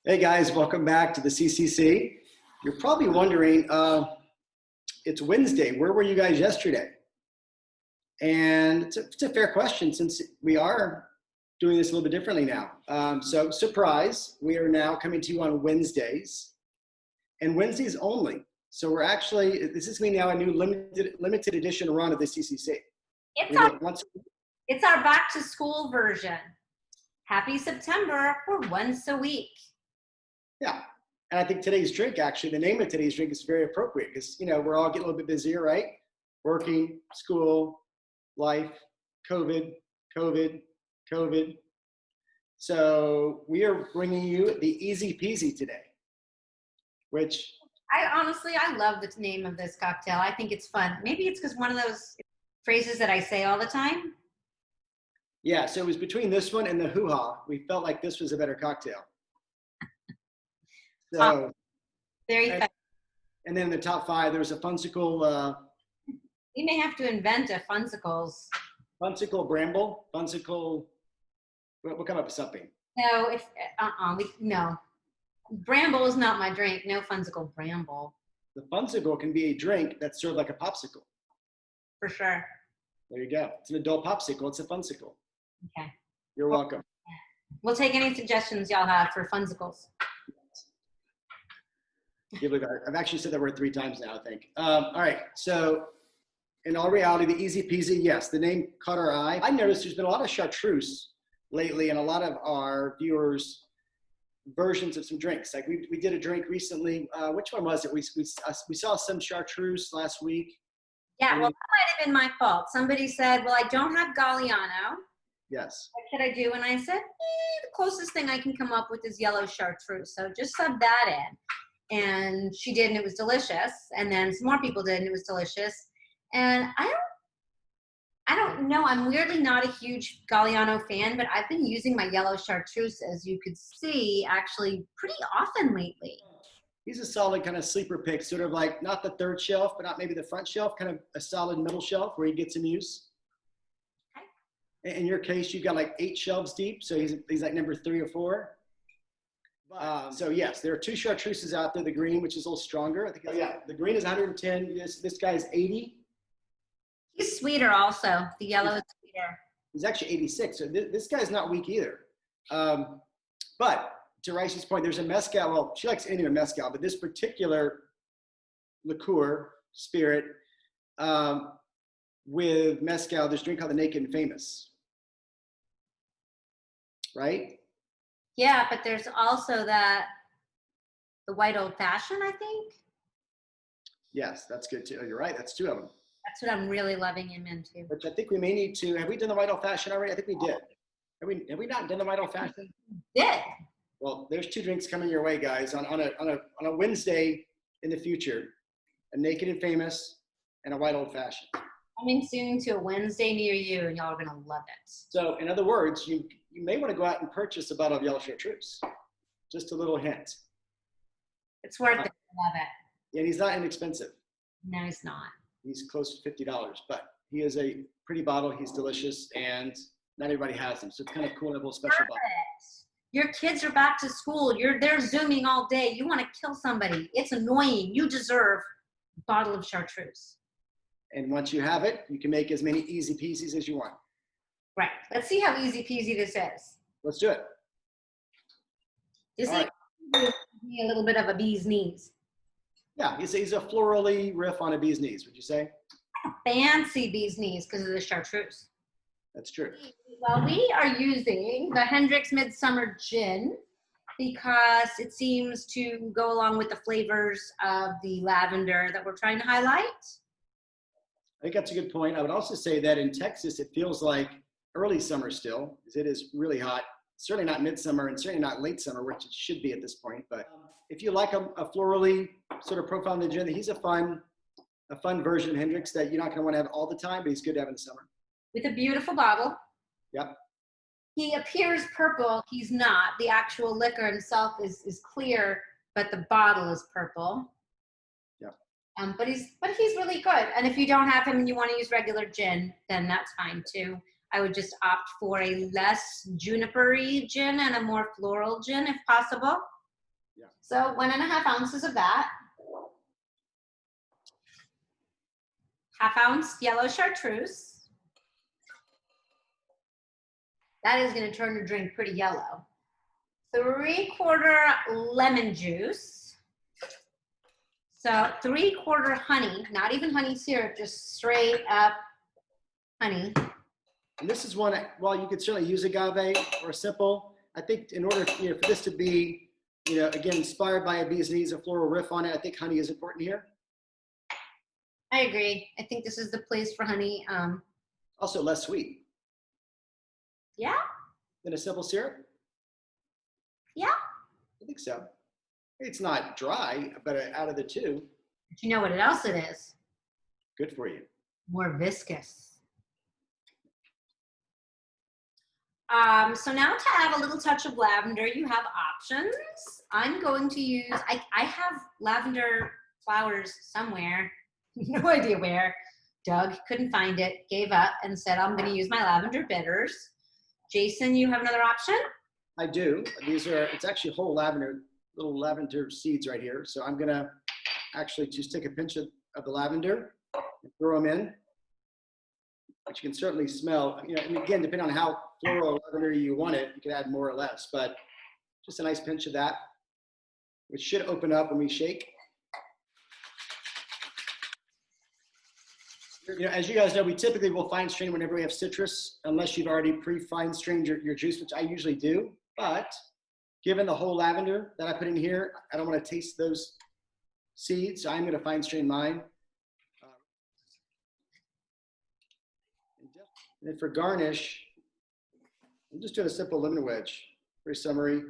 Hey guys, welcome back to the CCC. You're probably wondering, it's Wednesday. Where were you guys yesterday? And it's a fair question since we are doing this a little bit differently now. So surprise, we are now coming to you on Wednesdays and Wednesdays only. So we're actually, this is going to be now a new limited edition run of the CCC. It's our back to school version. Happy September, we're once a week. Yeah, and I think today's drink, actually, the name of today's drink is very appropriate because, you know, we're all getting a little bit busier, right? Working, school, life, COVID. So we are bringing you the Easy Peasy today, which... I love the name of this cocktail. I think it's fun. Maybe it's because one of those phrases that I say all the time. Yeah, so it was between this one and the hoo-ha. We felt like this was a better cocktail. So, very fun. And then in the top five, there was a funsicle. We may have to invent a funsicles. Funsicle bramble. Funsicle. We'll come up with something. No, no. Bramble is not my drink. No funsicle bramble. The funsicle can be a drink that's served like a popsicle. For sure. There you go. It's an adult popsicle. It's a funsicle. Okay. You're welcome. We'll take any suggestions y'all have for funsicles. I've actually said that word 3 times now, I think. All right, so in all reality, the Easy Peasy, yes, the name caught our eye. I noticed there's been a lot of chartreuse lately and a lot of our viewers' versions of some drinks. Like we did a drink recently. Which one was it? We saw some chartreuse last week. Yeah, well, that might have been my fault. Somebody said, well, I don't have Galliano. Yes. What should I do? And I said, the closest thing I can come up with is Yellow Chartreuse. So just sub that in. And she did, and it was delicious. And then some more people did, and it was delicious. And I don't know. I'm weirdly not a huge Galliano fan, but I've been using my Yellow Chartreuse, as you could see, actually pretty often lately. He's a solid kind of sleeper pick, sort of like not the third shelf, but not maybe the front shelf, kind of a solid middle shelf where he gets some use. Okay. In your case, you've got like 8 shelves deep, so he's like number 3 or 4. So yes, there are 2 chartreuses out there. The green, which is a little stronger. I think. The green is 110. This guy is 80. He's sweeter, also. The yellow is sweeter. He's actually 86. So this guy's not weak either. But to Ryse's point, there's a mezcal. Well, she likes any mezcal, but this particular liqueur spirit with mezcal, there's a drink called the Naked and Famous. Right? Yeah, but there's also the white old fashioned, I think. Yes, that's good too. You're right. That's 2 of them. That's what I'm really loving him into. Which I think we may need to. Have we done the white old fashioned already? I think we did. Have we not done the white old fashioned? Did. Well, there's 2 drinks coming your way, guys, on a Wednesday in the future. A Naked and Famous and a white old fashioned. Coming soon to a Wednesday near you, and y'all are gonna love it. So, in other words, you may want to go out and purchase a bottle of Yellow Chartreuse. Just a little hint. It's worth it. I love it. And he's not inexpensive. No, he's not. He's close to $50, but he is a pretty bottle. He's delicious, and not everybody has them. So it's kind of cool to have a little special bottle. Your kids are back to school. They're Zooming all day. You want to kill somebody. It's annoying. You deserve a bottle of chartreuse. And once you have it, you can make as many Easy Peasies as you want. Right. Let's see how easy peasy this is. Let's do it. This is a little bit of a bee's knees. Yeah, he's a florally riff on a bee's knees, would you say? Fancy bee's knees because of the chartreuse. That's true. Well, we are using the Hendrick's Midsummer Gin because it seems to go along with the flavors of the lavender that we're trying to highlight. I think that's a good point. I would also say that in Texas, it feels like early summer still, because it is really hot. Certainly not midsummer and certainly not late summer, which it should be at this point. But if you like a florally sort of profile in the gin, he's a fun version of Hendrick's that you're not going to want to have all the time, but he's good to have in the summer. With a beautiful bottle. Yep. He appears purple. He's not. The actual liquor himself is clear, but the bottle is purple. But he's really good. And if you don't have him and you want to use regular gin, then that's fine too. I would just opt for a less juniper-y gin and a more floral gin if possible. Yeah. So 1.5 ounces of that. ½ ounce yellow chartreuse. That is going to turn the drink pretty yellow. 3/4 lemon juice. So 3/4 honey, not even honey syrup, just straight up honey. And this is one, well, you could certainly use agave or simple. I think in order for this to be, again, inspired by a bee's knees, a floral riff on it, I think honey is important here. I agree. I think this is the place for honey. Also less sweet. Yeah. Than a simple syrup? Yeah. I think so. It's not dry, but out of the two. But you know what else it is? Good for you. More viscous. So now to add a little touch of lavender, you have options. I'm going to use, I have lavender flowers somewhere. No idea where. Doug couldn't find it, gave up, and said, I'm going to use my lavender bitters. Jason, you have another option? I do. It's actually whole lavender, little lavender seeds right here. So I'm going to actually just take a pinch of the lavender and throw them in, which you can certainly smell. And again, depending on how floral lavender you want it, you can add more or less, but just a nice pinch of that, which should open up when we shake. As you guys know, we typically will fine strain whenever we have citrus, unless you've already pre-fine strained your juice, which I usually do. But given the whole lavender that I put in here, I don't want to taste those seeds, so I'm going to fine strain mine. And then for garnish, I'm just doing a simple lemon wedge, very summery.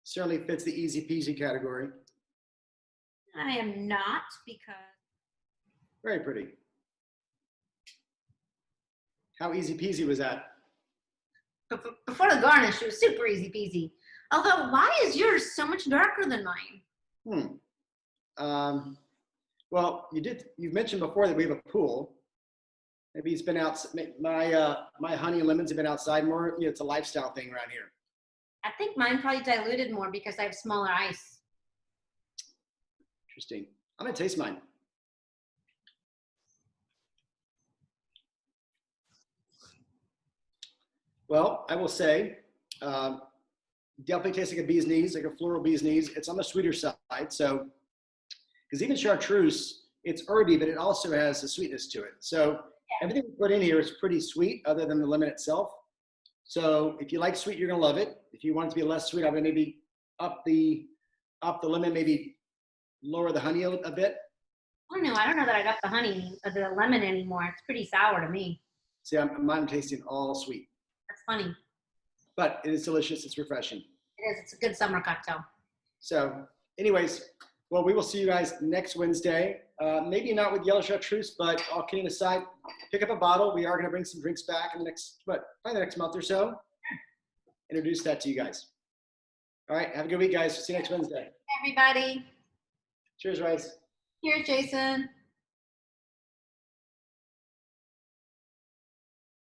Certainly fits the easy peasy category. I am not, because. Very pretty. How easy peasy was that? Before the garnish, it was super easy peasy. Although, why is yours so much darker than mine? Well, you've mentioned before that we have a pool. Maybe it's been out. My honey and lemons have been outside more. It's a lifestyle thing around here. I think mine probably diluted more because I have smaller ice. Interesting. I'm gonna taste mine. Well, I will say, definitely tastes like a bee's knees, like a floral bee's knees. It's on the sweeter side. So, because even chartreuse, it's herby, but it also has a sweetness to it. So everything we put in here is pretty sweet, other than the lemon itself. So if you like sweet, you're gonna love it. If you want it to be less sweet, I'm gonna maybe up the lemon, maybe lower the honey a bit. I don't know that I got the honey or the lemon anymore. It's pretty sour to me. See, I'm tasting all sweet. That's funny. But it is delicious. It's refreshing. It is. It's a good summer cocktail. So anyways, well, we will see you guys next Wednesday. Maybe not with Yellow Chartreuse, but all kidding aside, pick up a bottle. We are going to bring some drinks back in the next, probably the next month or so. Introduce that to you guys. All right. Have a good week, guys. See you next Wednesday. Everybody. Cheers, Rysse. Cheers, Jason.